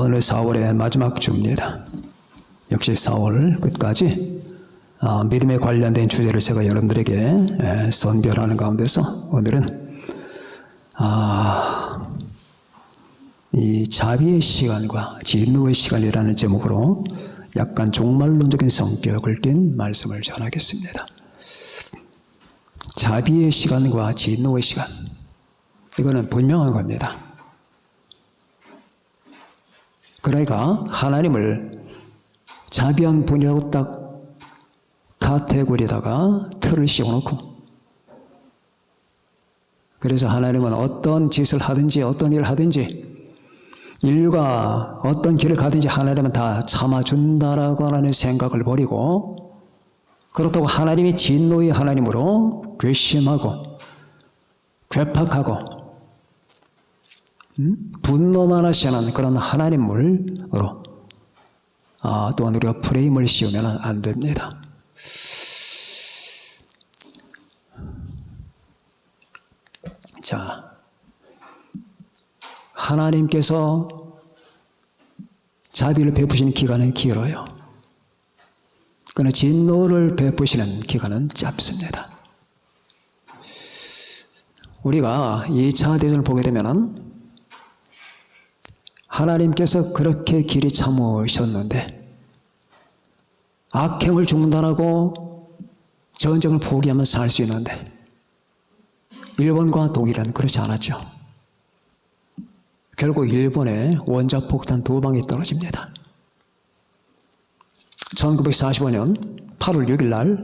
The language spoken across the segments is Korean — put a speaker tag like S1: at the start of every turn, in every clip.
S1: 오늘 4월의 마지막 주입니다. 역시 4월 끝까지 믿음에 관련된 주제를 제가 여러분들에게 선별하는 가운데서 오늘은 이 자비의 시간과 진노의 시간이라는 제목으로 약간 종말론적인 성격을 띤 말씀을 전하겠습니다. 자비의 시간과 진노의 시간, 이거는 분명한 겁니다. 그러니까 하나님을 자비한 분이라고 딱 카테고리에다가 틀을 씌워놓고, 그래서 하나님은 어떤 짓을 하든지 어떤 일을 하든지 인류가 어떤 길을 가든지 하나님은 다 참아준다라고 하는 생각을 버리고, 그렇다고 하나님이 진노의 하나님으로 괘씸하고 괴팍하고 분노만 하시는 그런 하나님으로 또한 우리가 프레임을 씌우면 안 됩니다. 자, 하나님께서 자비를 베푸시는 기간은 길어요. 그러나 진노를 베푸시는 기간은 짧습니다. 우리가 2차 대전을 보게 되면 하나님께서 그렇게 길이 참으셨는데 악행을 중단하고 전쟁을 포기하면 살 수 있는데 일본과 독일은 그렇지 않았죠. 결국 일본에 원자폭탄 2방이 떨어집니다. 1945년 8월 6일 날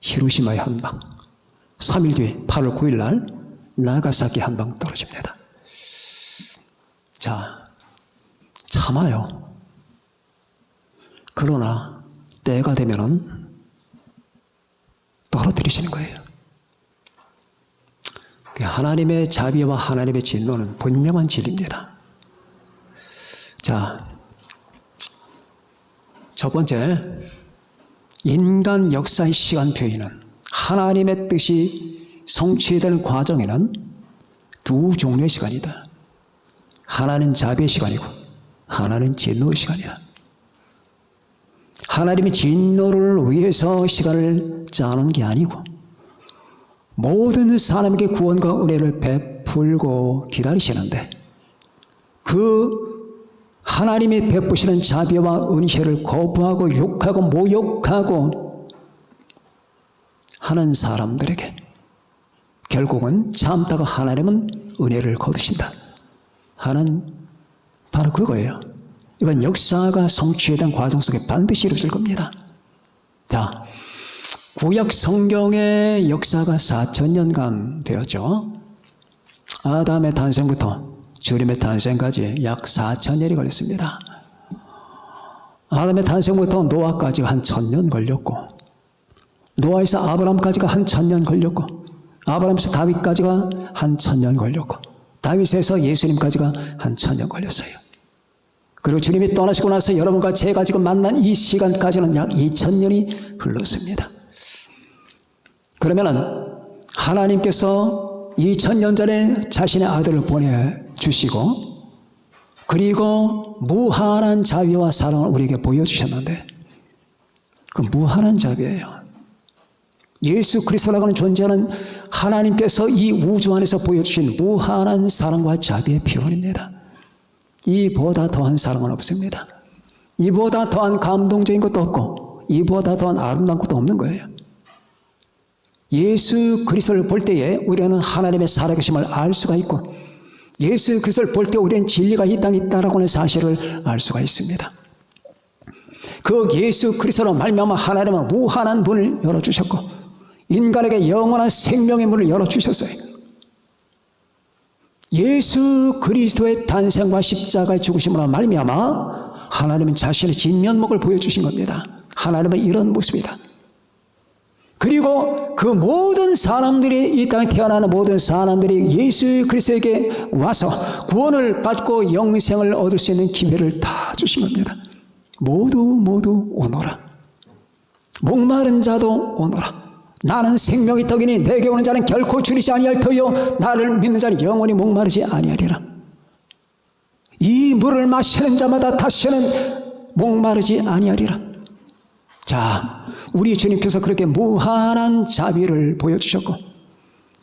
S1: 히로시마에 한 방, 3일 뒤 8월 9일 날 나가사키 한 방 떨어집니다. 자, 참아요. 그러나 때가 되면은 떨어뜨리시는 거예요. 하나님의 자비와 하나님의 진노는 분명한 진리입니다. 자, 첫 번째, 인간 역사의 시간표에는 하나님의 뜻이 성취되는 과정에는 두 종류의 시간이다. 하나는 자비의 시간이고 하나는 진노의 시간이다. 하나님이 진노를 위해서 시간을 짜는 게 아니고 모든 사람에게 구원과 은혜를 베풀고 기다리시는데, 그 하나님이 베푸시는 자비와 은혜를 거부하고 욕하고 모욕하고 하는 사람들에게 결국은 참다가 하나님은 은혜를 거두신다 하는, 바로 그거예요. 이건 역사가 성취된 과정 속에 반드시 이루어질 겁니다. 자, 구약 성경의 역사가 4000년간 되었죠. 아담의 탄생부터 주님의 탄생까지 약 4000년이 걸렸습니다. 아담의 탄생부터 노아까지가 한 1000년 걸렸고, 노아에서 아브라함까지가 한 1000년 걸렸고, 아브라함에서 다윗까지가 한 1000년 걸렸고, 다윗에서 예수님까지가 한 1000년 걸렸어요. 그리고 주님이 떠나시고 나서 여러분과 제가 지금 만난 이 시간까지는 약 2000년이 흘렀습니다. 그러면은 하나님께서 2000년 전에 자신의 아들을 보내주시고, 그리고 무한한 자비와 사랑을 우리에게 보여주셨는데, 그 무한한 자비예요. 예수 그리스도라고 하는 존재는 하나님께서 이 우주 안에서 보여주신 무한한 사랑과 자비의 표현입니다. 이보다 더한 사랑은 없습니다. 이보다 더한 감동적인 것도 없고 이보다 더한 아름다운 것도 없는 거예요. 예수 그리스도를 볼 때에 우리는 하나님의 살아계심을 알 수가 있고, 예수 그리스도를 볼 때 우리는 진리가 이 땅에 있다라고 하는 사실을 알 수가 있습니다. 그 예수 그리스도로 말미암아 하나님은 무한한 문을 열어주셨고 인간에게 영원한 생명의 문을 열어주셨어요. 예수 그리스도의 탄생과 십자가의 죽으심으로 말미암아 하나님은 자신의 진면목을 보여주신 겁니다. 하나님은 이런 모습이다. 그리고 그 모든 사람들이, 이 땅에 태어나는 모든 사람들이 예수 그리스도에게 와서 구원을 받고 영생을 얻을 수 있는 기회를 다 주신 겁니다. 모두 오너라. 목마른 자도 오너라. 나는 생명의 떡이니 내게 오는 자는 결코 줄이지 아니할 터요 나를 믿는 자는 영원히 목마르지 아니하리라. 이 물을 마시는 자마다 다시는 목마르지 아니하리라. 자, 우리 주님께서 그렇게 무한한 자비를 보여주셨고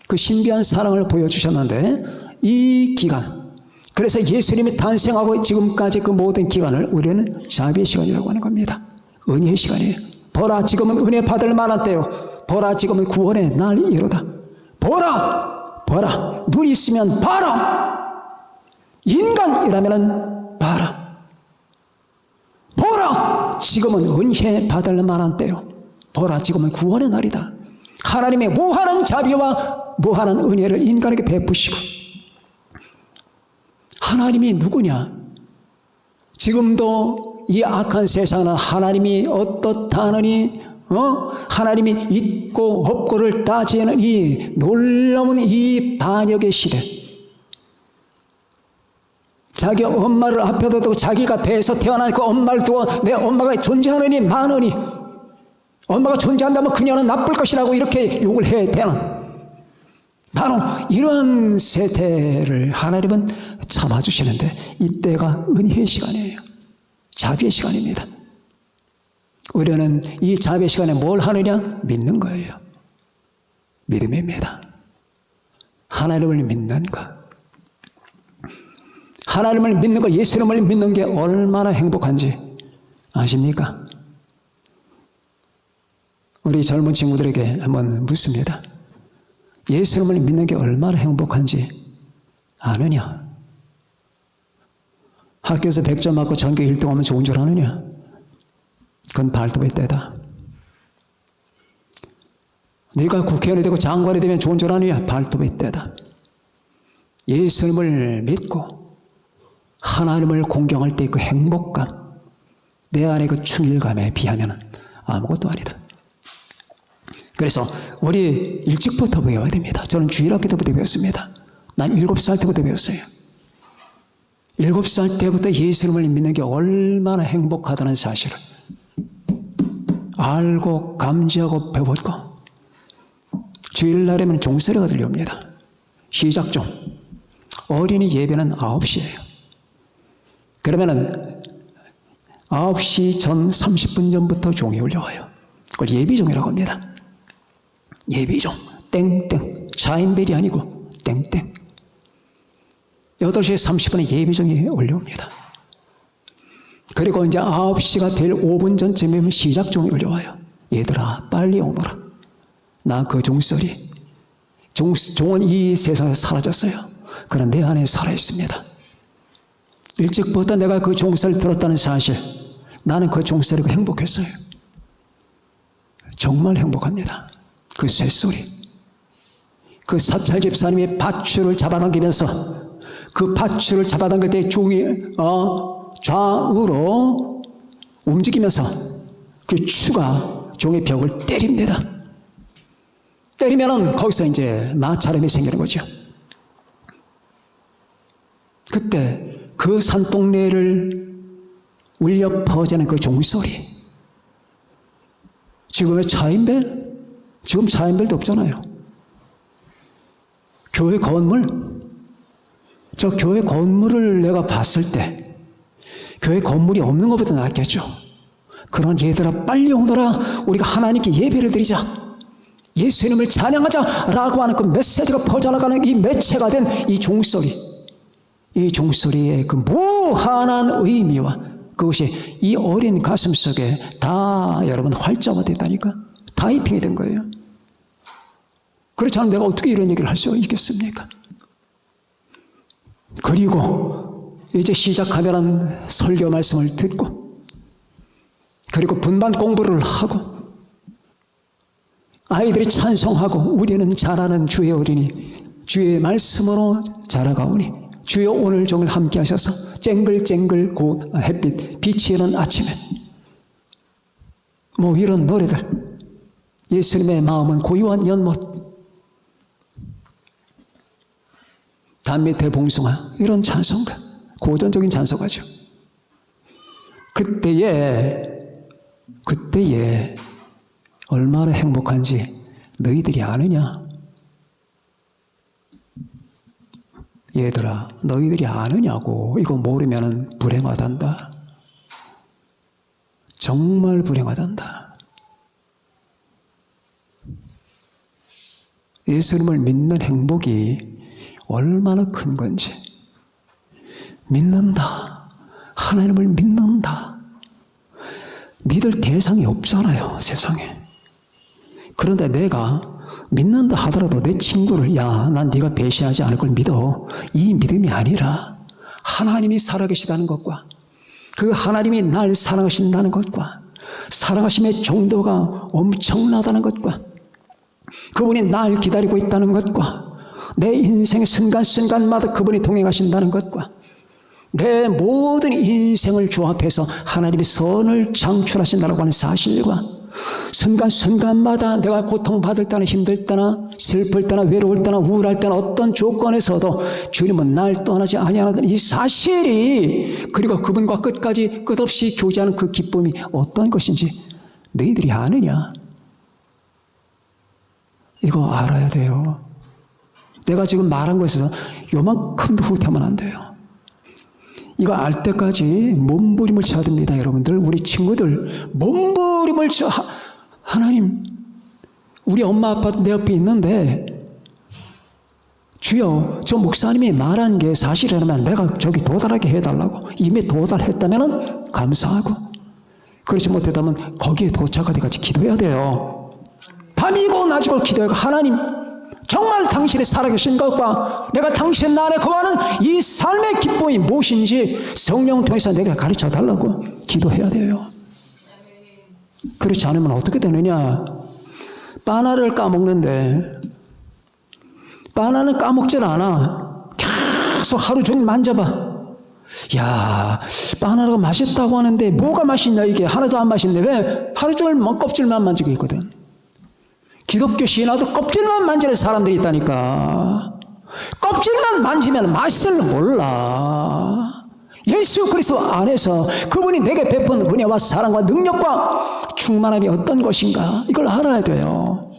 S1: 그 신비한 사랑을 보여주셨는데 이 기간, 그래서 예수님이 탄생하고 지금까지 그 모든 기간을 우리는 자비의 시간이라고 하는 겁니다. 은혜의 시간이에요. 보라, 지금은 은혜 받을 만한 때요. 보라, 지금은 구원의 날이로다. 보라, 보라, 눈이 있으면 봐라. 인간이라면 봐라. 보라, 지금은 은혜 받을 만한 때요. 보라, 지금은 구원의 날이다. 하나님의 무한한 자비와 무한한 은혜를 인간에게 베푸시고, 하나님이 누구냐? 지금도 이 악한 세상은 하나님이 어떻다느니 하나님이 있고 없고를 따지는 이 놀라운 이 반역의 시대, 자기 엄마를 앞에다 두고 자기가 배에서 태어난 그 엄마를 두고 내 엄마가 존재하느니 마느니, 엄마가 존재한다면 그녀는 나쁠 것이라고 이렇게 욕을 해야 되는, 바로 이런 세태를 하나님은 참아주시는데 이때가 은혜의 시간이에요. 자비의 시간입니다. 우리는 이 자비의 시간에 뭘 하느냐? 믿는 거예요. 믿음입니다. 하나님을 믿는 것. 하나님을 믿는 것, 예수님을 믿는 게 얼마나 행복한지 아십니까? 우리 젊은 친구들에게 한번 묻습니다. 예수님을 믿는 게 얼마나 행복한지 아느냐? 학교에서 100점 맞고 전교 1등 하면 좋은 줄 아느냐? 그건 발톱의 때다. 네가 국회의원이 되고 장관이 되면 좋은 줄 아느냐? 발톱의 때다. 예수님을 믿고 하나님을 공경할 때 그 행복감, 내 안의 그 충일감에 비하면 아무것도 아니다. 그래서 우리 일찍부터 배워야 됩니다. 저는 주일학교 때부터 배웠습니다. 난 7살 때부터 배웠어요. 7살 때부터 예수님을 믿는 게 얼마나 행복하다는 사실을 알고 감지하고 배웠고, 주일날에는 종소리가 들려옵니다. 시작 종. 어린이 예배는 9시예요. 그러면은 9시 전 30분 전부터 종이 울려와요. 그걸 예비종이라고 합니다. 예비종. 땡땡. 차인벨이 아니고 땡땡. 8시 30분에 예비종이 울려옵니다. 그리고 이제 9시가 될 5분 전쯤이면 시작종이 울려와요. 얘들아 빨리 오너라. 나 그 종소리. 종은 이 세상에서 사라졌어요. 그러나 내 안에 살아있습니다. 일찍부터 내가 그 종소리를 들었다는 사실, 나는 그 종소리가 행복했어요. 정말 행복합니다. 그 쇳소리, 그 사찰 집사님이 밧줄을 잡아당기면서 그 밧줄을 잡아당길 때 종이 좌우로 움직이면서 그 추가 종의 벽을 때립니다. 때리면은 거기서 이제 마찰음이 생기는 거죠. 그때 그 산동네를 울려 퍼지는 그 종소리. 지금의 차인벨? 지금 차인벨도 없잖아요. 교회 건물? 저 교회 건물을 내가 봤을 때 교회 건물이 없는 것보다 낫겠죠. 그런 얘들아 빨리 오너라. 우리가 하나님께 예배를 드리자. 예수님을 찬양하자라고 하는 그 메시지가 퍼져나가는 이 매체가 된 이 종소리. 이 종소리의 그 무한한 의미와 그것이 이 어린 가슴 속에 다 여러분 활자가 됐다니까. 타이핑이 된 거예요. 그렇지 않으면 내가 어떻게 이런 얘기를 할 수 있겠습니까? 그리고 이제 시작하면 설교 말씀을 듣고, 그리고 분반 공부를 하고, 아이들이 찬송하고, 우리는 잘하는 주의 어린이, 주의 말씀으로 자라가오니 주여 오늘 종일 함께 하셔서 쨍글쨍글 곧 햇빛 빛이 이는 아침에, 뭐 이런 노래들, 예수님의 마음은 고요한 연못, 담 밑에 봉숭아, 이런 찬송가, 고전적인 찬송가죠. 그때에 얼마나 행복한지 너희들이 아느냐? 얘들아, 너희들이 아느냐고. 이거 모르면은 불행하단다. 정말 불행하단다. 예수님을 믿는 행복이 얼마나 큰 건지. 믿는다. 하나님을 믿는다. 믿을 대상이 없잖아요, 세상에. 그런데 내가 믿는다 하더라도 내 친구를, 야, 난 네가 배신하지 않을 걸 믿어. 이 믿음이 아니라 하나님이 살아계시다는 것과 그 하나님이 날 사랑하신다는 것과 사랑하심의 정도가 엄청나다는 것과 그분이 날 기다리고 있다는 것과 내 인생의 순간순간마다 그분이 동행하신다는 것과 내 모든 인생을 조합해서 하나님이 선을 창출하신다고 하는 사실과 순간순간마다 내가 고통받을 때나 힘들 때나 슬플 때나 외로울 때나 우울할 때나 어떤 조건에서도 주님은 날 떠나지 아니하는 이 사실이, 그리고 그분과 끝없이 교제하는 그 기쁨이 어떤 것인지 너희들이 아느냐? 이거 알아야 돼요. 내가 지금 말한 것에서 요만큼도 후퇴하면 안 돼요. 이거 알 때까지 몸부림을 쳐야 됩니다, 여러분들. 우리 친구들 몸부림을 쳐. 하나님, 우리 엄마 아빠도 내 옆에 있는데 주여, 저 목사님이 말한 게 사실이라면 내가 저기 도달하게 해달라고. 이미 도달했다면 감사하고, 그렇지 못했다면 거기에 도착할 때까지 기도해야 돼요. 밤이고 낮이고 기도하고, 하나님 정말 당신이 살아계신 것과 내가 당신 안에 거하는 이 삶의 기쁨이 무엇인지 성령 통해서 내가 가르쳐 달라고 기도해야 돼요. 그렇지 않으면 어떻게 되느냐? 바나나를 까먹는데 바나나는 까먹질 않아. 계속 하루 종일 만져봐. 야, 바나나가 맛있다고 하는데 뭐가 맛있냐? 이게 하나도 안 맛있네. 왜? 하루 종일 껍질만 만지고 있거든. 기독교 신화도 껍질만 만지는 사람들이 있다니까. 껍질만 만지면 맛을 몰라. 예수 그리스도 안에서 그분이 내게 베푼 은혜와 사랑과 능력과 충만함이 어떤 것인가, 이걸 알아야 돼요.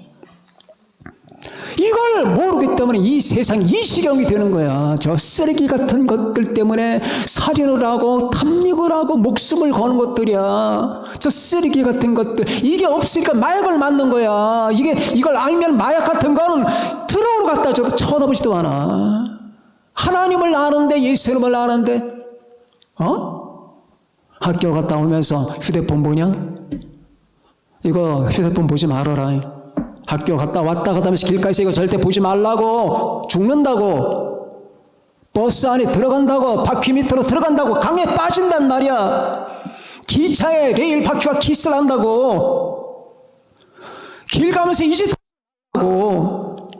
S1: 이걸 모르기 때문에 이 세상이 이 시경이 되는 거야. 저 쓰레기 같은 것들 때문에 살인을 하고 탐닉을 하고 목숨을 거는 것들이야. 저 쓰레기 같은 것들, 이게 없으니까 마약을 맞는 거야. 이걸 알면 마약 같은 거는 들어오러 갖다 줘도 쳐다보지도 않아. 하나님을 아는데, 예수님을 아는데, 학교 갔다 오면서 휴대폰 보냐? 이거 휴대폰 보지 말아라. 학교 갔다 왔다 하면서 길가에서 이거 절대 보지 말라고. 죽는다고. 버스 안에 들어간다고. 바퀴 밑으로 들어간다고. 강에 빠진단 말이야. 기차에 레일 바퀴와 키스를 한다고. 길 가면서 이 짓 하고.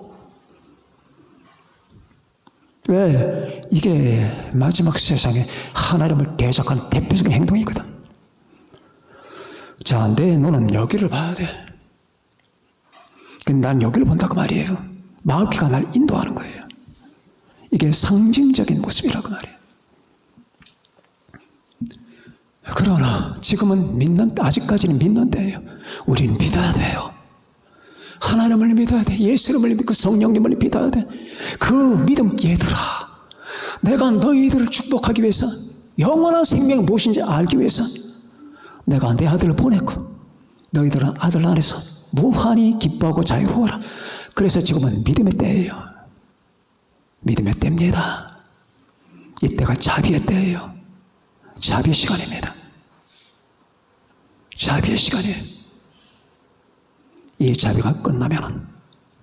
S1: 왜? 이게 마지막 세상에 하나님을 대적하는 대표적인 행동이거든. 자, 내 눈은 여기를 봐야 돼. 난 여기를 본다고 말이에요. 마귀가 날 인도하는 거예요. 이게 상징적인 모습이라고 말이에요. 그러나 지금은 아직까지는 믿는 때예요. 우리는 믿어야 돼요. 하나님을 믿어야 돼. 예수님을 믿고 성령님을 믿어야 돼. 그 믿음, 얘들아, 내가 너희들을 축복하기 위해서, 영원한 생명이 무엇인지 알기 위해서 내가 내 아들을 보냈고, 너희들은 아들 안에서 무한히 기뻐하고 자유로워라. 그래서 지금은 믿음의 때예요. 믿음의 때입니다. 이때가 자비의 때예요. 자비의 시간입니다. 자비의 시간이에요. 이 자비가 끝나면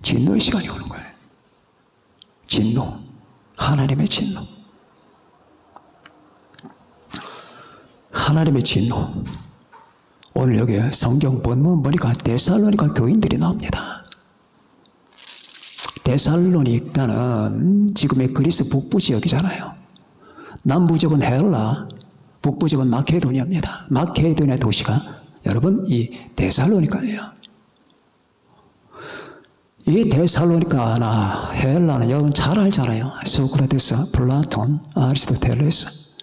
S1: 진노의 시간이 오는 거예요. 진노, 하나님의 진노. 하나님의 진노. 오늘 여기 성경 본문 보니까 데살로니가 교인들이 나옵니다. 데살로니가는 지금의 그리스 북부 지역이잖아요. 남부 지역은 헬라, 북부 지역은 마케도니아입니다. 마케도니아 도시가 여러분 이 데살로니가예요. 이 데살로니가나 헬라는 여러분 잘 알잖아요. 소크라테스, 플라톤, 아리스토텔레스,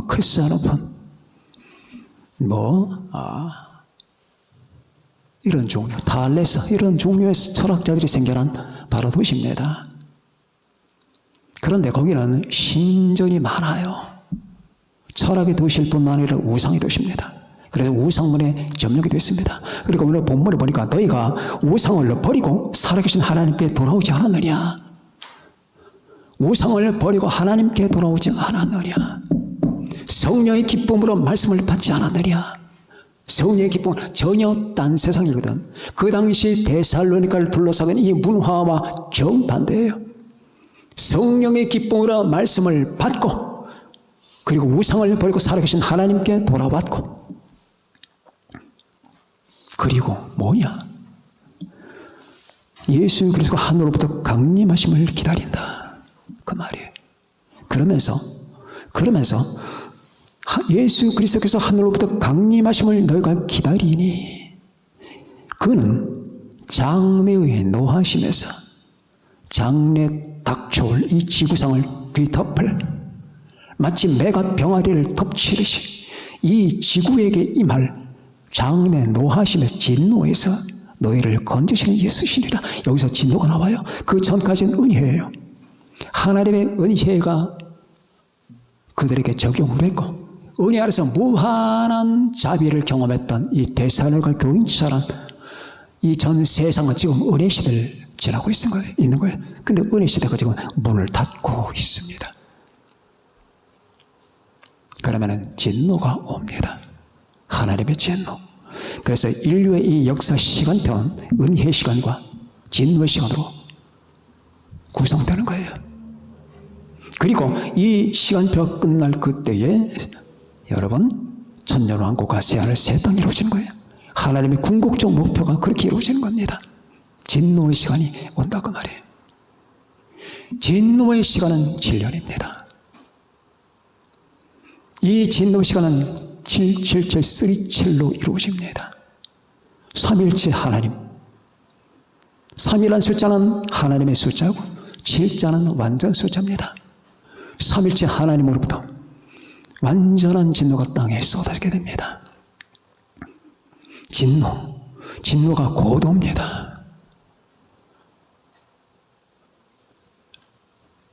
S1: 크리스토폰, 이런 종류, 탈레스, 이런 종류의 철학자들이 생겨난 바로 도시입니다. 그런데 거기는 신전이 많아요. 철학의 도시일 뿐만 아니라 우상의 도시입니다. 그래서 우상문에 점령이 됐습니다. 그리고 오늘 본문을 보니까 너희가 우상을 버리고 살아계신 하나님께 돌아오지 않았느냐? 우상을 버리고 하나님께 돌아오지 않았느냐? 성령의 기쁨으로 말씀을 받지 않았느냐? 성령의 기쁨은 전혀 딴 세상이거든. 그 당시 데살로니가를 둘러싸는 이 문화와 정반대예요. 성령의 기쁨으로 말씀을 받고 그리고 우상을 버리고 살아계신 하나님께 돌아왔고 그리고 뭐냐? 예수 그리스도가 하늘로부터 강림하심을 기다린다. 그 말이에요. 그러면서 예수 그리스도께서 하늘로부터 강림하심을 너희가 기다리니 그는 장래의 노하심에서 장래 닥쳐올 이 지구상을 뒤덮을 마치 매가 병아리를 덮치듯이 이 지구에게 임할 장래 노하심에서 진노에서 너희를 건지시는 예수시니라. 여기서 진노가 나와요. 그 전까지는 은혜예요. 하나님의 은혜가 그들에게 적용됐고 은혜 아래서 무한한 자비를 경험했던 이 데살로니가 교인처럼 이 전 세상은 지금 은혜 시대를 지나고 있는 거예요. 근데 은혜 시대가 지금 문을 닫고 있습니다. 그러면은 진노가 옵니다. 하나님의 진노. 그래서 인류의 이 역사 시간표는 은혜의 시간과 진노의 시간으로 구성되는 거예요. 그리고 이 시간표가 끝날 그때에 여러분 천년왕국과 새하늘 새 땅이 이루어지는 거예요. 하나님의 궁극적 목표가 그렇게 이루어지는 겁니다. 진노의 시간이 온다 그 말이에요. 진노의 시간은 7년입니다. 이 진노의 시간은 77737로 이루어집니다. 3일째 하나님. 3이라는 숫자는 하나님의 숫자고 7자는 완전 숫자입니다. 3일째 하나님으로부터 완전한 진노가 땅에 쏟아지게 됩니다. 진노가 곧 옵니다.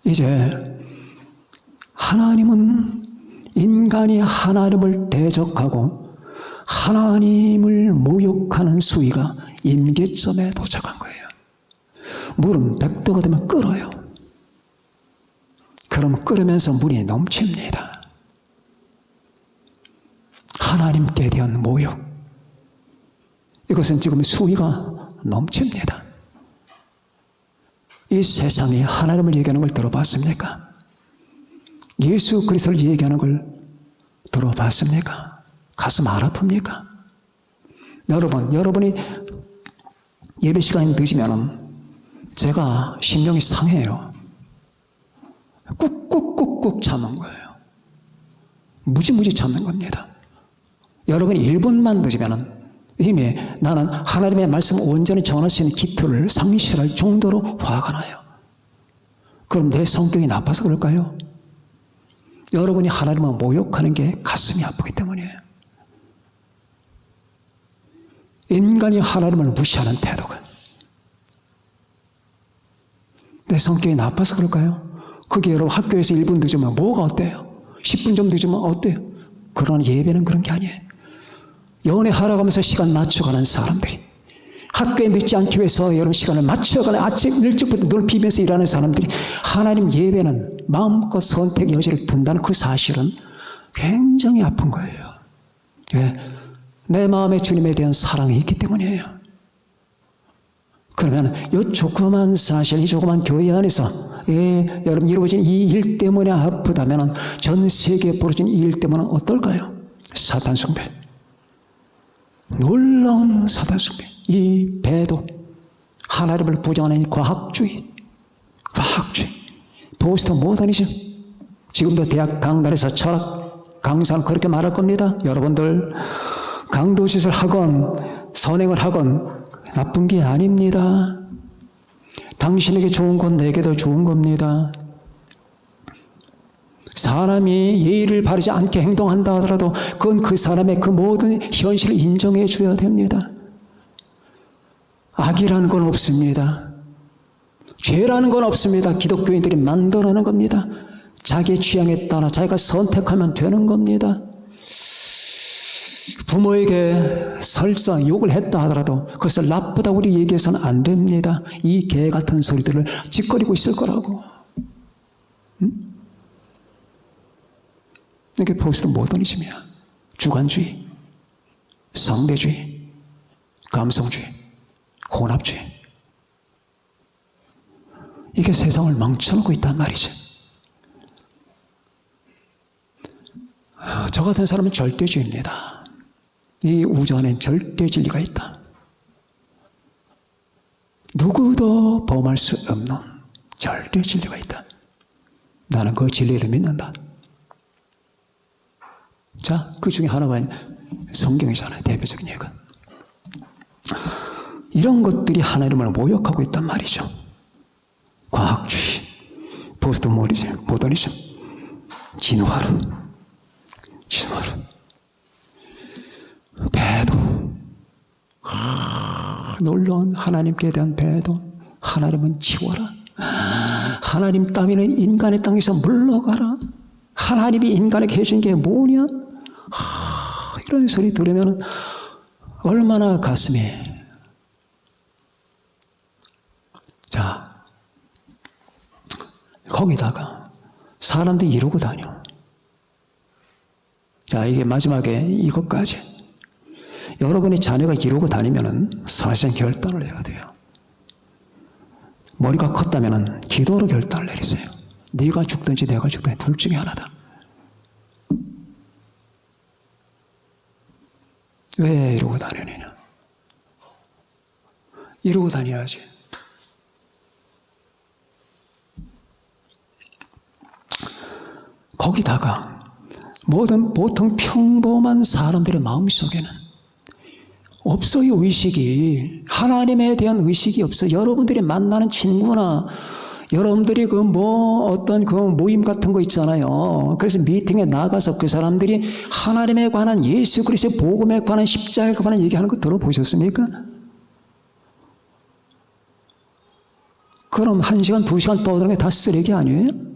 S1: 이제 하나님은 인간이 하나님을 대적하고 하나님을 모욕하는 수위가 임계점에 도착한 거예요. 물은 100도가 되면 끓어요. 그럼 끓으면서 물이 넘칩니다. 하나님께 대한 모욕. 이것은 지금 수위가 넘칩니다. 이 세상에 하나님을 얘기하는 걸 들어봤습니까? 예수 그리스도를 얘기하는 걸 들어봤습니까? 가슴 안 아픕니까? 여러분이 예배 시간이 늦으면 제가 심령이 상해요. 꾹꾹꾹꾹 참는 거예요. 무지무지 참는 겁니다. 여러분이 1분만 늦으면 이미 나는 하나님의 말씀을 온전히 전할 수 있는 기틀을 상실할 정도로 화가 나요. 그럼 내 성격이 나빠서 그럴까요? 여러분이 하나님을 모욕하는 게 가슴이 아프기 때문이에요. 인간이 하나님을 무시하는 태도가 내 성격이 나빠서 그럴까요? 그게 여러분 학교에서 1분 늦으면 뭐가 어때요? 10분 좀 늦으면 어때요? 그러나 예배는 그런 게 아니에요. 연애하러 가면서 시간 맞춰가는 사람들이 학교에 늦지 않기 위해서 여러분 시간을 맞춰가는 아침 일찍부터 눈을 비비면서 일하는 사람들이 하나님 예배는 마음껏 선택 여지를 둔다는 그 사실은 굉장히 아픈 거예요. 왜? 내 마음에 주님에 대한 사랑이 있기 때문이에요. 그러면 이 조그만 사실, 이 조그만 교회 안에서 여러분 이루어진 이 일 때문에 아프다면 전 세계에 벌어진 이 일 때문에 어떨까요? 사탄 숭배. 놀라운 사탄 숭배. 이 배도 하나님을 부정하는 이 과학주의. 보스턴 모더니즘. 지금도 대학 강단에서 철학 강사는 그렇게 말할 겁니다. 여러분들 강도짓을 하건 선행을 하건 나쁜 게 아닙니다. 당신에게 좋은 건 내게도 좋은 겁니다. 사람이 예의를 바르지 않게 행동한다 하더라도 그건 그 사람의 그 모든 현실을 인정해 줘야 됩니다. 악이라는 건 없습니다. 죄라는 건 없습니다. 기독교인들이 만들어내는 겁니다. 자기의 취향에 따라 자기가 선택하면 되는 겁니다. 부모에게 설사 욕을 했다 하더라도 그것을 나쁘다고 우리 얘기해서는 안 됩니다. 이 개 같은 소리들을 짓거리고 있을 거라고. 이게 포스트 모더니즘이야. 주관주의, 상대주의, 감성주의, 혼합주의. 이게 세상을 망쳐놓고 있단 말이죠. 저 같은 사람은 절대주의입니다. 이 우주 안에 절대 진리가 있다. 누구도 범할 수 없는 절대 진리가 있다. 나는 그 진리를 믿는다. 자, 그 중에 하나가 성경이잖아요. 대표적인 예가. 이런 것들이 하나님을 모욕하고 있단 말이죠. 과학주의, 포스트 모더니즘, 진화론, 배도, 놀라운 하나님께 대한 배도. 하나님은 치워라. 하나님 따위는 인간의 땅에서 물러가라. 하나님이 인간에게 해준 게 뭐냐? 이런 소리 들으면 얼마나 가슴이. 자, 거기다가 사람들이 이러고 다녀. 자, 이게 마지막에 이것까지. 여러분의 자녀가 이러고 다니면은 사실은 결단을 해야 돼요. 머리가 컸다면은 기도로 결단을 내리세요. 네가 죽든지 내가 죽든지 둘 중에 하나다. 왜 이러고 다니느냐? 이러고 다녀야지. 거기다가 모든 보통 평범한 사람들의 마음속에는 없어요. 의식이. 하나님에 대한 의식이 없어요. 여러분들이 만나는 친구나 여러분들이 어떤 모임 같은 거 있잖아요. 그래서 미팅에 나가서 그 사람들이 하나님에 관한 예수 그리스도의 복음에 관한 십자가에 관한 얘기하는 거 들어보셨습니까? 그럼 1시간, 2시간 떠드는 게 다 쓰레기 아니에요?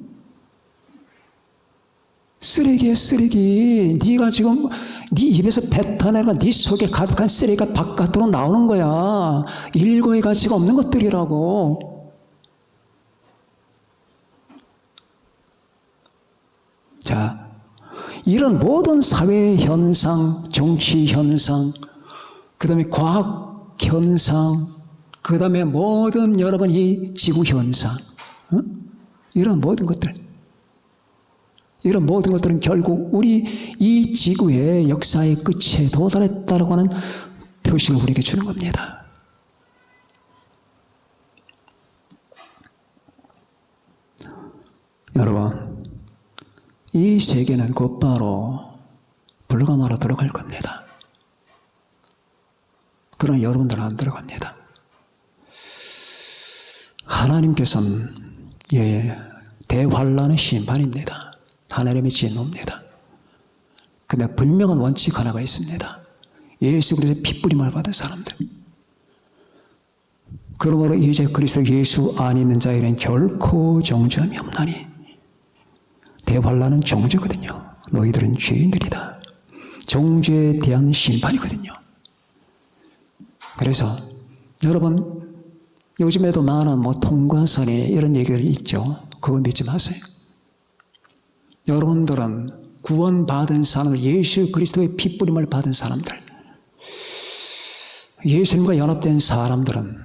S1: 쓰레기예요, 쓰레기. 네가 지금 네 입에서 뱉어내가 네 속에 가득한 쓰레기가 바깥으로 나오는 거야. 일거의 가치가 없는 것들이라고. 자, 이런 모든 사회 현상, 정치 현상, 그 다음에 과학 현상, 그 다음에 모든 여러분 이 지구 현상, 이런 모든 것들. 이런 모든 것들은 결국 우리 이 지구의 역사의 끝에 도달했다라고 하는 표식을 우리에게 주는 겁니다. 여러분, 이 세계는 곧바로 불가마로 들어갈 겁니다. 그러나 여러분들은 안 들어갑니다. 하나님께서는 대환란의 심판입니다. 하나님의 진노입니다. 근데 분명한 원칙 하나가 있습니다. 예수 그리스도의 핏부림을 받은 사람들. 그러므로 이제 그리스도 예수 안에 있는 자에게는 결코 정죄함이 없나니. 대환란은 정죄거든요. 너희들은 죄인들이다. 정죄에 대한 심판이거든요. 그래서 여러분 요즘에도 많은 통과선이 이런 얘기들이 있죠. 그거 믿지 마세요. 여러분들은 구원받은 사람들, 예수 그리스도의 핏부림을 받은 사람들, 예수님과 연합된 사람들은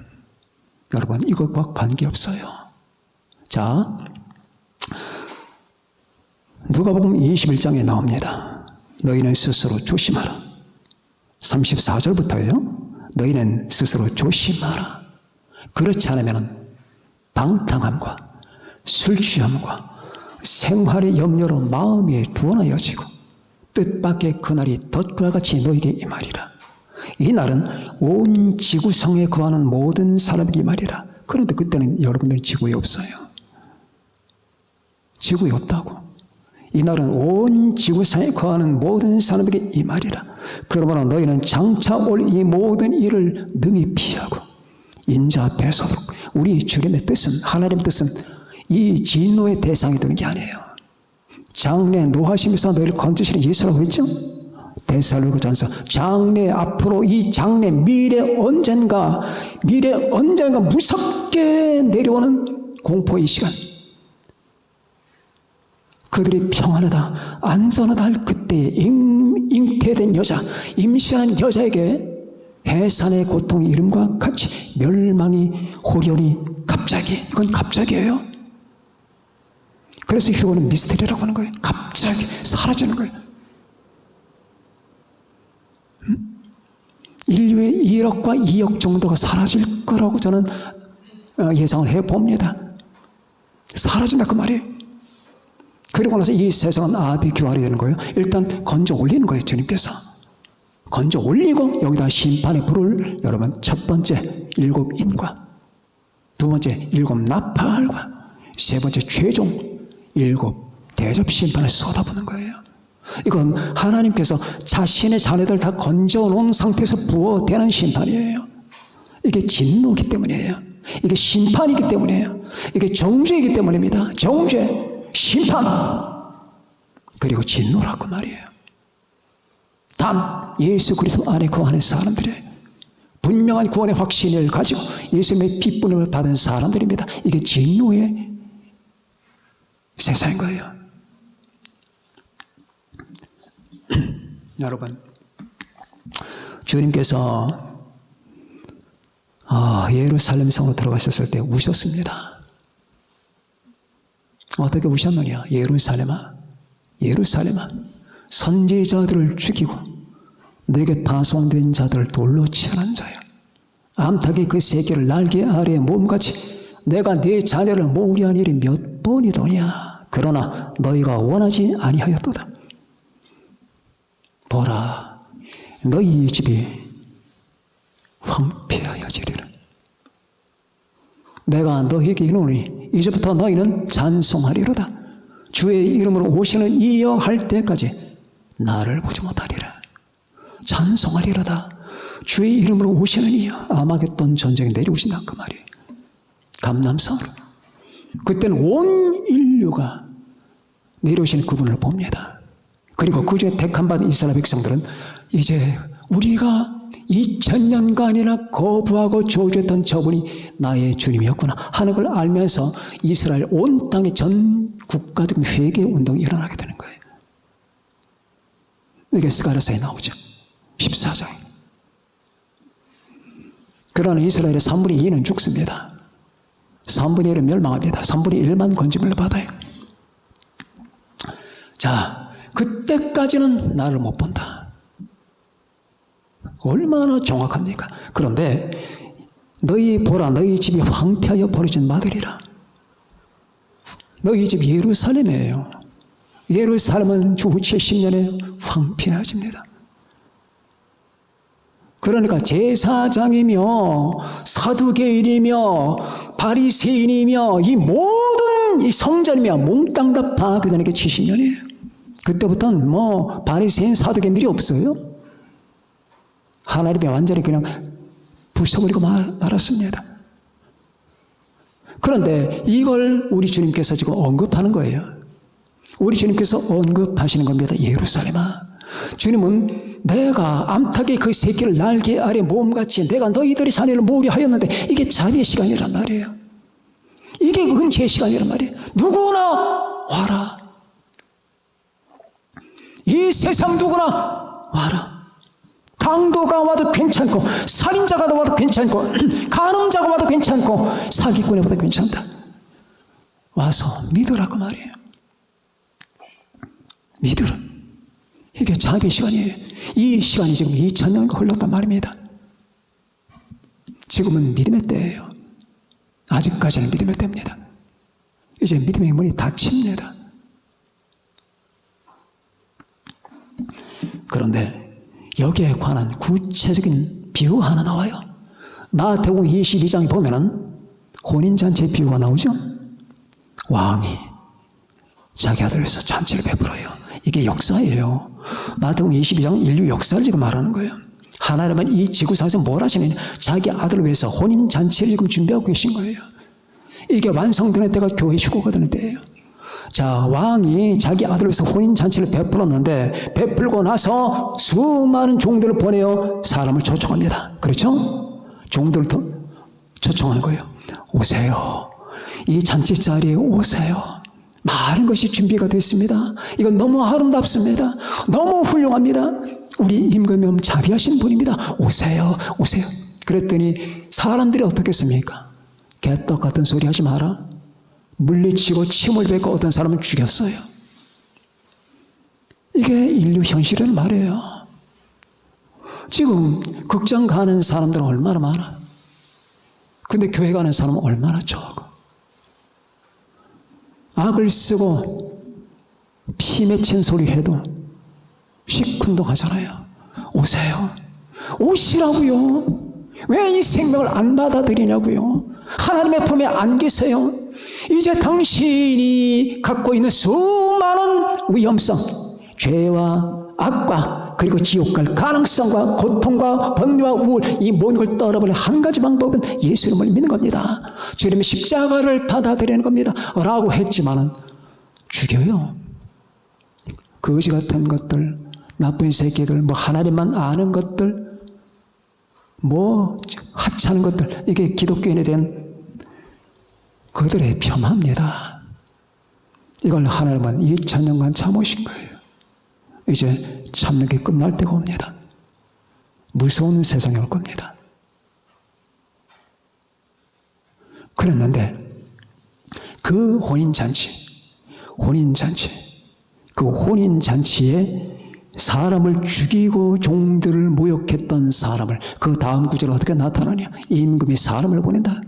S1: 여러분 이것과 관계없어요. 자, 누가복음 21장에 나옵니다. 너희는 스스로 조심하라. 34절부터예요. 너희는 스스로 조심하라. 그렇지 않으면 방탕함과 술 취함과 생활의 염려로 마음이 두어나여지고 뜻밖의 그날이 덫과 같이 너에게 임하리라. 이 날은 온 지구상에 거하는 모든 사람에게 임하리라. 그런데 그때는 여러분들은 지구에 없어요. 지구에 없다고. 이 날은 온 지구상에 거하는 모든 사람에게 임하리라. 그러므로 너희는 장차 올 이 모든 일을 능히 피하고 인자 앞에 서도록 우리 주님의 뜻은, 하나님의 뜻은 이 진노의 대상이 되는 게 아니에요. 장래 노하심에서 너희를 건지시는 예수라고 했죠? 데살로니가전서 장래, 앞으로 이 장래 미래 언젠가 무섭게 내려오는 공포의 시간, 그들이 평안하다 안전하다 할 그때에 잉태된 여자, 임신한 여자에게 해산의 고통의 이름과 같이 멸망이 호련히 갑자기, 이건 갑자기예요. 그래서 휴거는 미스테리라고 하는 거예요. 갑자기 사라지는 거예요. 인류의 1억과 2억 정도가 사라질 거라고 저는 예상을 해봅니다. 사라진다 그 말이에요. 그리고 나서 이 세상은 아비규활이 되는 거예요. 일단 건져 올리는 거예요. 주님께서 건져 올리고 여기다 심판의 불을, 여러분, 첫 번째 7인과 두 번째 7 나팔과 세 번째 최종 7 대접 심판을 쏟아부는 거예요. 이건 하나님께서 자신의 자녀들 다 건져 놓은 상태에서 부어대는 심판이에요. 이게 진노이기 때문이에요. 이게 심판이기 때문이에요. 이게 정죄이기 때문입니다. 정죄, 심판, 그리고 진노라고 말이에요. 단 예수 그리스도 안에 거하는 사람들의 분명한 구원의 확신을 가지고 예수님의 핏부림을 받은 사람들입니다. 이게 진노의 세상인 거예요. 여러분, 주님께서 예루살렘 성으로 들어가셨을 때 우셨습니다. 어떻게 우셨느냐? 예루살렘아, 예루살렘아, 선지자들을 죽이고 내게 파송된 자들을 돌로 치는 자야. 암탉이 그 새끼를 날개 아래에 몸같이 내가 네 자녀를 모으려 한 일이 몇 번이더냐. 그러나 너희가 원하지 아니하였도다. 보라, 너희 집이 황폐하여지리라. 내가 너희에게 이르노니 이제부터 너희는 찬송하리로다. 주의 이름으로 오시는 이여 할 때까지 나를 보지 못하리라. 찬송하리로다. 주의 이름으로 오시는 이여. 아마겟돈 전쟁에 내려오신다 그 말이에요. 감람산으로. 그때는 온 인류가 내려오시는 그분을 봅니다. 그리고 그 중에 택함받은 이스라엘 백성들은 이제 우리가 2000년간이나 거부하고 저주했던 저분이 나의 주님이었구나 하는 걸 알면서 이스라엘 온 땅의 전 국가적인 회개 운동이 일어나게 되는 거예요. 이게 스가랴서에 나오죠. 14장. 그러나 이스라엘의 3분의 2는 죽습니다. 3분의 1은 멸망합니다. 3분의 1만 건짐을 받아요. 자, 그때까지는 나를 못 본다. 얼마나 정확합니까? 그런데 너희 보라, 너희 집이 황폐하여 버려진 마들이라. 너희 집 예루살렘이에요. 예루살렘은 주후 70년에 황폐해집니다. 그러니까 제사장이며 사두개인이며 바리새인이며 이 모든 이 성전이며 몽땅 다 파괴 되는 게 70년이에요. 그때부터는 뭐 바리새인 사두개인들이 없어요. 하나님이 완전히 그냥 부숴버리고 말았습니다. 그런데 이걸 우리 주님께서 지금 언급하는 거예요. 우리 주님께서 언급하시는 겁니다. 예루살렘아, 주님은 내가 암탉의 그 새끼를 날개 아래 몸같이 내가 너희들의 자녀를 모으려 하였는데 이게 자비의 시간이란 말이에요. 이게 은혜의 시간이란 말이에요. 누구나 와라. 이 세상 누구나 와라. 강도가 와도 괜찮고 살인자가 와도 괜찮고 간음자가 와도 괜찮고 사기꾼이 와도 괜찮다. 와서 믿으라고 말이에요. 믿으라. 이게 자비의 시간이에요. 이 시간이 지금 2000년가 흘렀단 말입니다. 지금은 믿음의 때예요. 아직까지는 믿음의 때입니다. 이제 믿음의 문이 닫힙니다. 그런데 여기에 관한 구체적인 비유 하나 나와요. 마태복음 22장에 보면은 혼인잔치 비유가 나오죠. 왕이 자기 아들을 위해서 잔치를 베풀어요. 이게 역사예요. 마태복음 22장은 인류 역사를 지금 말하는 거예요. 하나님은 이 지구상에서 뭘 하시느냐? 자기 아들을 위해서 혼인잔치를 지금 준비하고 계신 거예요. 이게 완성되는 때가 교회 휴거가 되는 때예요. 자, 왕이 자기 아들을 위해서 혼인잔치를 베풀었는데 베풀고 나서 수많은 종들을 보내어 사람을 초청합니다. 그렇죠? 종들을 초청하는 거예요. 오세요. 이 잔치 자리에 오세요. 많은 것이 준비가 됐습니다. 이건 너무 아름답습니다. 너무 훌륭합니다. 우리 임금님 자비하신 분입니다. 오세요. 오세요. 그랬더니 사람들이 어떻겠습니까? 개떡 같은 소리 하지 마라. 물리치고 침을 뱉고 어떤 사람은 죽였어요. 이게 인류 현실을 말해요. 지금 극장 가는 사람들은 얼마나 많아. 근데 교회 가는 사람은 얼마나 적어. 악을 쓰고 피 맺힌 소리 해도 시큰둥하잖아요. 오세요. 오시라고요. 왜 이 생명을 안 받아들이냐고요. 하나님의 품에 안 계세요. 이제 당신이 갖고 있는 수많은 위험성, 죄와 악과 그리고 지옥 갈 가능성과 고통과 번뇌와 우울, 이 모든 걸 떨어버릴 한 가지 방법은 예수님을 믿는 겁니다. 주님의 십자가를 받아들이는 겁니다. 라고 했지만은 죽여요. 거지 같은 것들, 나쁜 새끼들, 뭐 하나님만 아는 것들, 뭐 하찮은 것들, 이게 기독교인에 대한 그들의 폄하입니다. 이걸 하나님은 2000년간 참으신 거예요. 이제 참는 게 끝날 때가 옵니다. 무서운 세상이 올 겁니다. 그랬는데 그 혼인잔치에 사람을 죽이고 종들을 모욕했던 사람을, 그 다음 구절은 어떻게 나타나냐? 임금이 사람을 보낸다.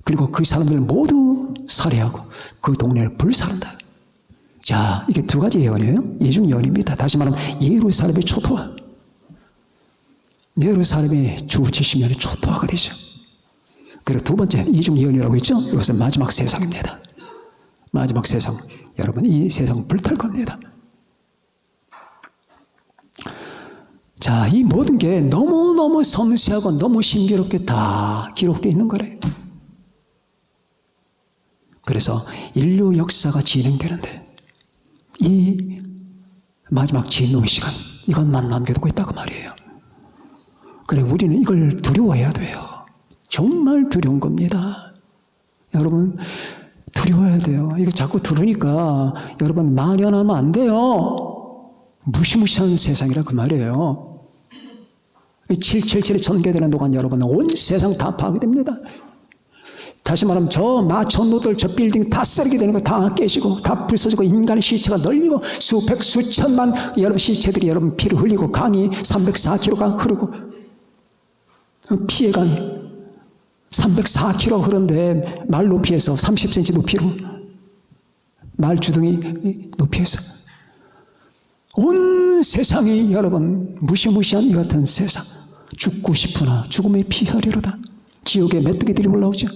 S1: 그리고 그 사람들 모두 살해하고 그 동네를 불살한다. 자, 이게 두 가지 예언이에요. 이중 예언입니다. 다시 말하면 예루살렘의 초토화. 예루살렘의 주 70년의 초토화가 되죠. 그리고 두 번째 이중 예언이라고 했죠. 이것은 마지막 세상입니다. 마지막 세상. 여러분, 이 세상 불탈 겁니다. 자, 이 모든 게 너무너무 섬세하고 너무 신비롭게 다 기록되어 있는 거래요. 그래서 인류 역사가 진행되는데 이 마지막 진노의 시간, 이것만 남겨두고 있다고 말이에요. 그래, 우리는 이걸 두려워해야 돼요. 정말 두려운 겁니다. 여러분, 두려워해야 돼요. 이거 자꾸 들으니까 여러분 만연하면 안 돼요. 무시무시한 세상이라 그 말이에요. 777이 전개되는 동안 여러분 온 세상 다 파괴됩니다. 다시 말하면 저 마천루들 저 빌딩 다 쓰레기 되는 거 다 깨지고 다 부서지고 인간의 시체가 널리고 수백 수천만 여러분 시체들이 여러분 피를 흘리고 강이 304km가 흐르고 피해 강이 304km 흐른데 말 높이에서 30cm 높이로 말 주둥이 높이에서 온 세상이 여러분 무시무시한 이 같은 세상, 죽고 싶으나 죽음의 피 흘리로다. 지옥의 메뚜기들이 올라오죠.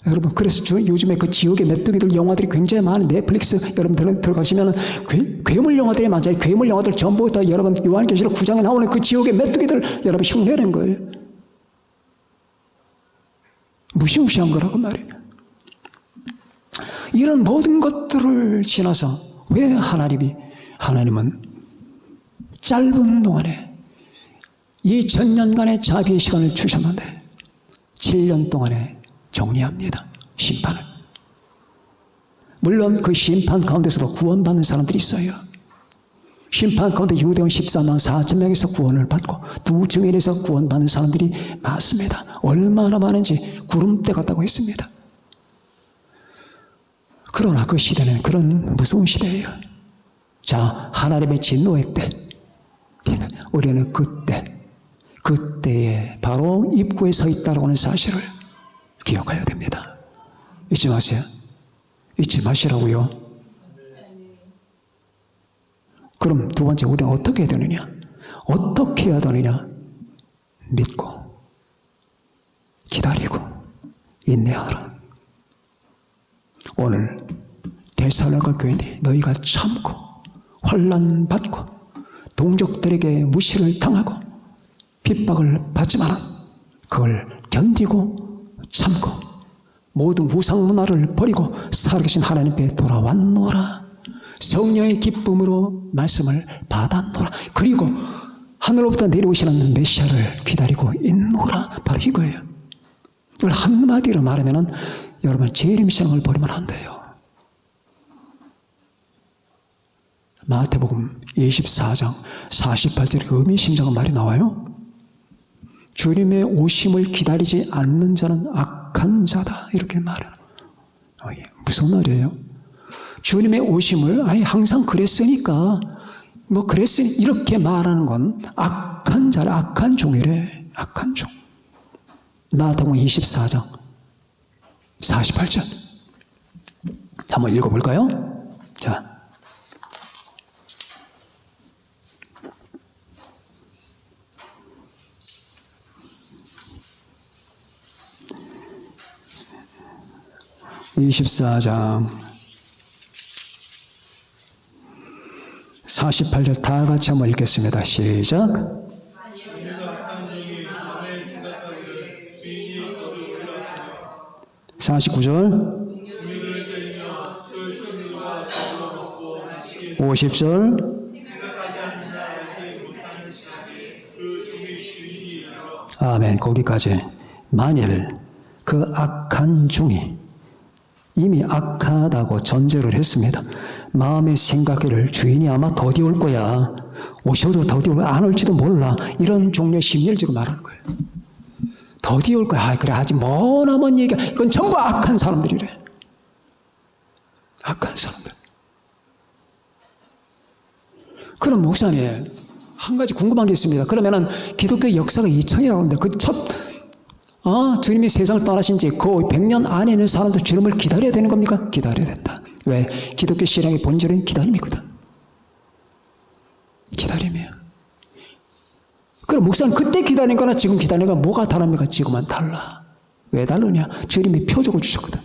S1: 여러분, 그래서 요즘에 그 지옥의 메뚜기들 영화들이 굉장히 많은 넷플릭스 여러분 들어가시면 괴물 영화들이 많아요. 괴물 영화들 전부 다 여러분 요한계시록 9장에 나오는 그 지옥의 메뚜기들 여러분 흉내낸 거예요. 무시무시한 거라고 말이에요. 이런 모든 것들을 지나서 왜 하나님은 짧은 동안에 2000년간의 자비의 시간을 주셨는데 7년 동안에 정리합니다. 심판을. 물론 그 심판 가운데서도 구원받는 사람들이 있어요. 심판 가운데 유대원 14만 4천 명에서 구원을 받고 두 증인에서 구원받는 사람들이 많습니다. 얼마나 많은지 구름대 같다고 했습니다. 그러나 그 시대는 그런 무서운 시대예요. 자, 하나님의 진노의 때, 우리는 그때에 바로 입구에 서 있다고 하는 사실을 기억해야 됩니다. 잊지 마세요. 잊지 마시라고요. 그럼 두 번째, 우리는 어떻게 해야 되느냐? 어떻게 해야 되느냐? 믿고 기다리고 인내하라. 오늘 데살로니가 교회인데 너희가 참고 환난 받고 동족들에게 무시를 당하고 핍박을 받지만 그걸 견디고 참고 모든 우상 문화를 버리고 살아계신 하나님께 돌아왔노라. 성령의 기쁨으로 말씀을 받았노라. 그리고 하늘로부터 내려오시는 메시아를 기다리고 있노라. 바로 이거예요. 이걸 한마디로 말하면 여러분 재림신앙을 버리면 안 돼요. 마태복음 24장 48절에 의미심장한 말이 나와요. 주님의 오심을 기다리지 않는 자는 악한 자다. 이렇게 말해요. 무슨 말이에요? 주님의 오심을 항상 그랬으니까 그랬으니 이렇게 말하는 건 악한 자라, 악한 종이래. 악한 종. 마태복음 24장 48절 한번 읽어볼까요? 자, (24장) 48절 다 같이 한번 읽겠습니다. 시작. 49절 50절 아멘. 거기까지. 만일 그 악한 종이 이미 악하다고 전제를 했습니다. 마음에 생각을 주인이 아마 더디 올 거야. 오셔도 더디 안 올지도 몰라. 이런 종류의 심리를 지금 말하는 거예요. 더디 올 거야. 그래 아직 머나먼 얘기야. 이건 전부 악한 사람들이래. 악한 사람들. 그럼 목사님 한 가지 궁금한 게 있습니다. 그러면은 기독교 역사가 2000이라고 하는데 그 첫 주님이 세상을 떠나신 지 그 100년 안에 있는 사람들 주님을 기다려야 되는 겁니까? 기다려야 된다. 왜? 기독교 신앙의 본질은 기다림이거든. 기다림이야. 그럼 목사는 그때 기다린 거나 지금 기다린 거나 뭐가 다릅니까? 지금은 달라. 왜 다르냐? 주님이 표적을 주셨거든.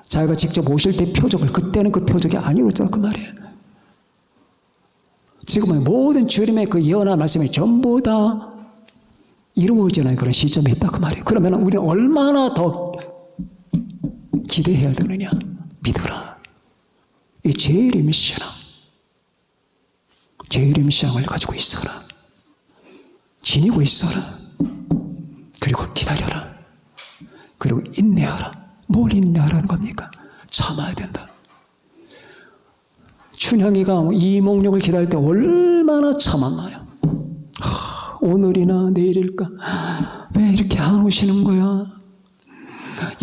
S1: 자기가 직접 오실 때 표적을, 그때는 그 표적이 안 이루어졌다 그 말이에요. 지금은 모든 주님의 그 예언한 말씀이 전부 다 이루어지는 그런 시점에 있다 그 말이에요. 그러면 우리는 얼마나 더 기대해야 되느냐? 믿어라. 이 재림 신앙, 재림 신앙을 가지고 있어라. 지니고 있어라. 그리고 기다려라. 그리고 인내하라. 뭘 인내하라는 겁니까? 참아야 된다. 춘향이가 이몽룡을 기다릴 때 얼마나 참았나요? 오늘이나 내일일까? 왜 이렇게 안 오시는 거야?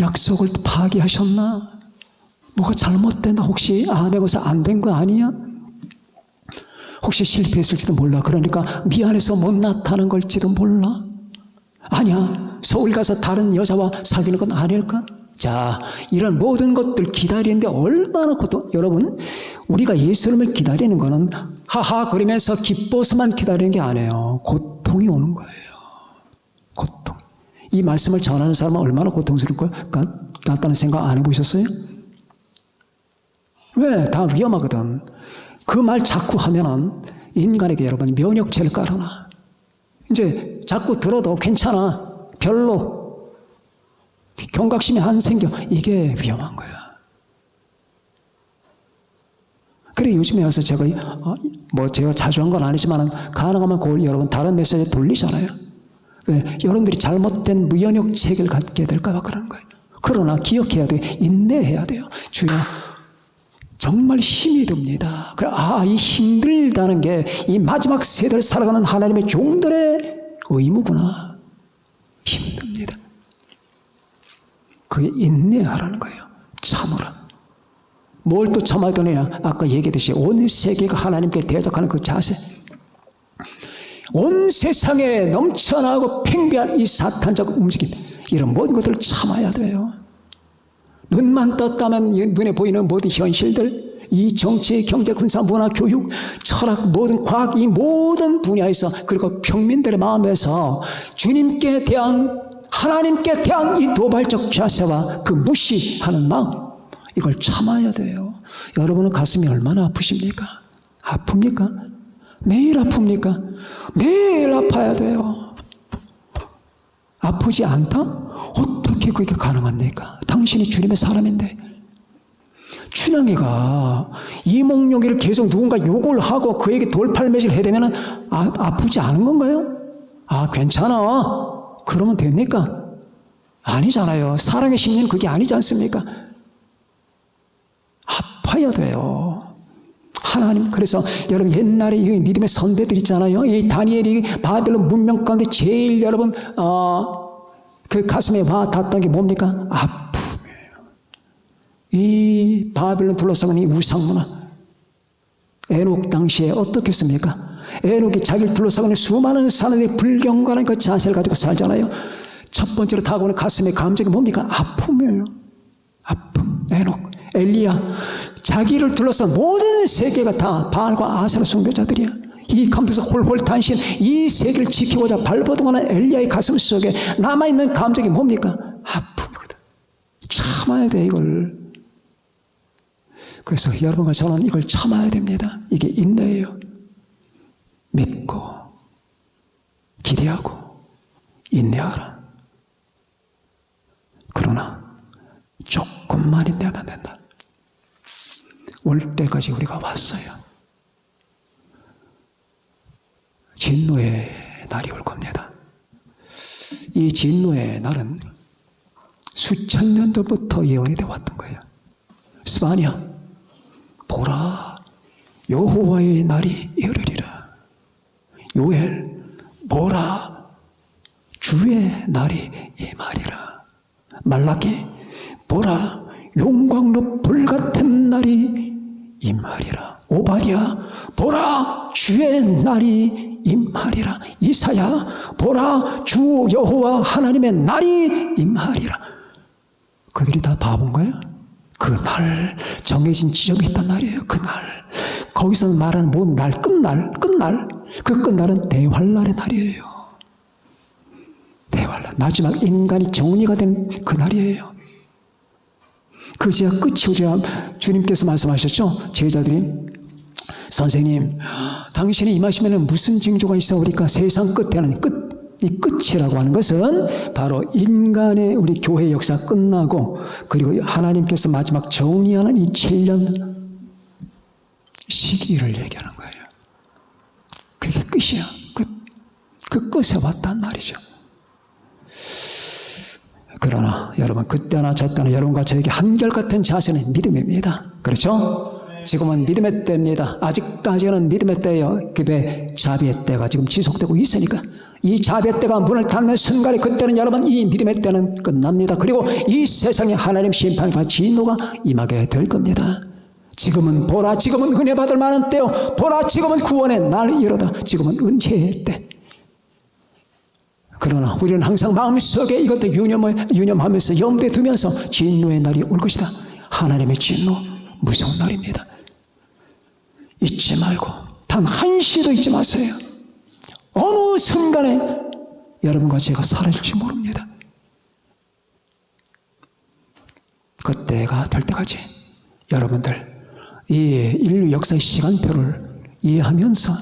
S1: 약속을 파기하셨나? 뭐가 잘못됐나? 혹시 아메고사 안 된 거 아니야? 혹시 실패했을지도 몰라. 그러니까 미안해서 못 나타난 걸지도 몰라. 아니야. 서울 가서 다른 여자와 사귀는 건 아닐까? 자, 이런 모든 것들 기다리는데 얼마나 고통. 여러분, 우리가 예수님을 기다리는 거는 하하 그러면서 기뻐서만 기다리는 게 아니에요. 고통이 오는 거예요. 고통. 이 말씀을 전하는 사람은 얼마나 고통스러울 것 같다는 생각 안 해보셨어요? 왜? 다 위험하거든. 그 말 자꾸 하면은 인간에게 여러분 면역체를 깔아놔. 이제 자꾸 들어도 괜찮아. 별로. 경각심이 안 생겨. 이게 위험한 거야. 그래 요즘에 와서 제가 제가 자주 한 건 아니지만 가능하면 그걸 여러분 다른 메시지에 돌리잖아요. 왜? 여러분들이 잘못된 무연역 체계를 갖게 될까 봐 그러는 거예요. 그러나 기억해야 돼요. 인내해야 돼요. 주여 정말 힘이 듭니다. 이 힘들다는 게 이 마지막 세대를 살아가는 하나님의 종들의 의무구나. 힘듭니다. 그게 인내하라는 거예요. 참으라. 뭘 또 참아야 되느냐? 아까 얘기했듯이 온 세계가 하나님께 대적하는 그 자세. 온 세상에 넘쳐나고 팽배한 이 사탄적 움직임. 이런 모든 것들을 참아야 돼요. 눈만 떴다면 눈에 보이는 모든 현실들, 이 정치, 경제, 군사, 문화, 교육, 철학, 모든 과학, 이 모든 분야에서 그리고 평민들의 마음에서 주님께 대한 하나님께 대한 이 도발적 자세와 그 무시하는 마음, 이걸 참아야 돼요. 여러분은 가슴이 얼마나 아프십니까? 아픕니까? 매일 아픕니까? 매일 아파야 돼요. 아프지 않다? 어떻게 그게 가능합니까? 당신이 주님의 사람인데. 춘향이가 이몽룡이를 계속 누군가 욕을 하고 그에게 돌팔매질 해대면 아프지 않은 건가요? 아, 괜찮아. 그러면 됩니까? 아니잖아요. 사랑의 심리는 그게 아니지 않습니까? 아파야 돼요. 하나님, 그래서 여러분 옛날에 이 믿음의 선배들 있잖아요. 이 다니엘이 바벨론 문명 가운데 제일 여러분 그 가슴에 와 닿았던 게 뭡니까? 아픔이에요. 이 바벨론 둘러싸는 이 우상문화. 에녹 당시에 어떻겠습니까? 에녹이 자기를 둘러싸고 있는 수많은 사람들이 불경건한 그 자세를 가지고 살잖아요. 첫 번째로 다가오는 가슴의 감정이 뭡니까? 아픔이에요. 아픔. 에녹, 엘리야, 자기를 둘러싼 모든 세계가 다 바알과 아세라 숭배자들이야. 이 가운데서 홀홀 단신 이 세계를 지키고자 발버둥하는 엘리야의 가슴 속에 남아있는 감정이 뭡니까? 아픔이거든. 참아야 돼, 이걸. 그래서 여러분과 저는 이걸 참아야 됩니다. 이게 인내예요. 믿고 기대하고 인내하라. 그러나 조금만 인내하면 된다. 올 때까지 우리가 왔어요. 진노의 날이 올 겁니다. 이 진노의 날은 수천 년 전부터 예언이 되어 왔던 거예요. 스바냐, 보라, 여호와의 날이 이르리라. 요엘, 보라, 주의 날이 임하리라. 말라기, 보라, 용광로 불같은 날이 임하리라. 오바댜, 보라, 주의 날이 임하리라. 이사야, 보라, 주 여호와 하나님의 날이 임하리라. 그들이 다 바본가요? 그 날, 정해진 지점이 있단 말이에요. 그 날. 거기서 말하는 뭔 날, 끝날. 그 끝날은 대환란의 날이에요. 대환란. 마지막 인간이 정리가 된 그 날이에요. 그제야 끝이 오리라. 주님께서 말씀하셨죠? 제자들이, 선생님, 당신이 임하시면 무슨 징조가 있어오리까? 세상 끝에는 이 끝이라고 하는 것은 바로 인간의 우리 교회 역사 끝나고 그리고 하나님께서 마지막 정리하는 이 7년 시기를 얘기하는 거예요. 그게 끝이야. 끝. 그 끝에 왔단 말이죠. 그러나 여러분, 그때나 저때나 여러분과 저에게 한결같은 자세는 믿음입니다. 그렇죠? 지금은 믿음의 때입니다. 아직까지는 믿음의 때예요. 그게 자비의 때가 지금 지속되고 있으니까 이 자비의 때가 문을 닫는 순간에 그때는 여러분 이 믿음의 때는 끝납니다. 그리고 이 세상에 하나님 심판과 진노가 임하게 될 겁니다. 지금은 보라, 지금은 은혜 받을 만한 때요. 보라, 지금은 구원의 날 이르다. 지금은 은혜의 때. 그러나 우리는 항상 마음속에 이것도 유념하면서 염두에 두면서 진노의 날이 올 것이다. 하나님의 진노, 무서운 날입니다. 잊지 말고 단 한시도 잊지 마세요. 어느 순간에 여러분과 제가 사라질지 모릅니다. 그때가 될 때까지 여러분들 이 인류 역사의 시간표를 이해하면서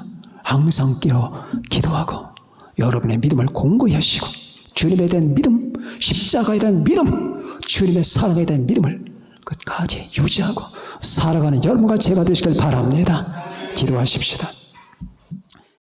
S1: 항상 깨어 기도하고 여러분의 믿음을 공고히 하시고 주님에 대한 믿음, 십자가에 대한 믿음, 주님의 사랑에 대한 믿음을 끝까지 유지하고 살아가는 여러분과 제가 되시길 바랍니다. 기도하십시다.